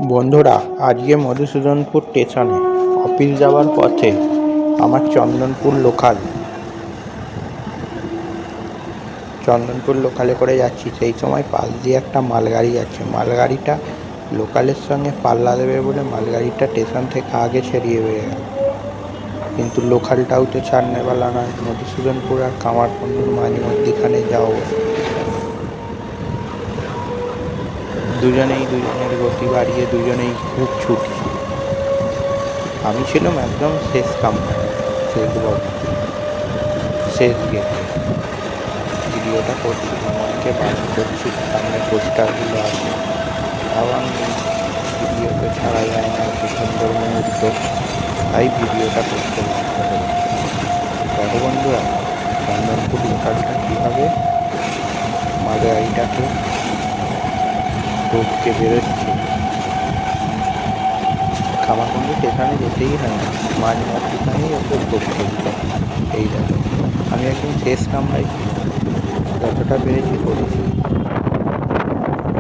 বন্ধুরা, আজকে মধুসূদনপুর স্টেশনে অফিস যাওয়ার পথে আমার চন্দনপুর লোকালে করে যাচ্ছি। সেই সময় পাশ দিয়ে একটা মালগাড়ি যাচ্ছে। মালগাড়িটা লোকালের সঙ্গে পাল্লা দেবে বলে মালগাড়িটা স্টেশন থেকে আগে ছেড়িয়ে বেরিয়ে গেল। কিন্তু লোকালটাও তো ছাড়নেওয়ালা নয়। মধুসূদনপুর আর কামারকুণ্ডুর মাঝ মধ্যিখানে যাও, দুজনেই দুজনের গতি বাড়িয়ে দুজনেই খুব ছুটি। আমি ছিলাম একদম শেষ কামরায়, শেষ গেটে। ভিডিওটা করছিলাম, অনেকে বারণ করছিল, সামনে পোস্টারগুলো আছে। তাও আমি ভিডিও তো ছাড়া যায় না, এত সুন্দর মুহূর্ত, তাই ভিডিওটা করতে বাধ্য হলাম। দেখো বন্ধুরা, চন্দনপুর লোকালটা কীভাবে মালগাড়িটাকে টপকে বেরোচ্ছে। কামারকুণ্ডু স্টেশনে যেতেই হয় না, মাঝ মধ্যখানেই ওকে টপকে দিল। এই দেখো, আমি একদম শেষ কামরায় ছিলাম, যতটা পেরেছি করেছি।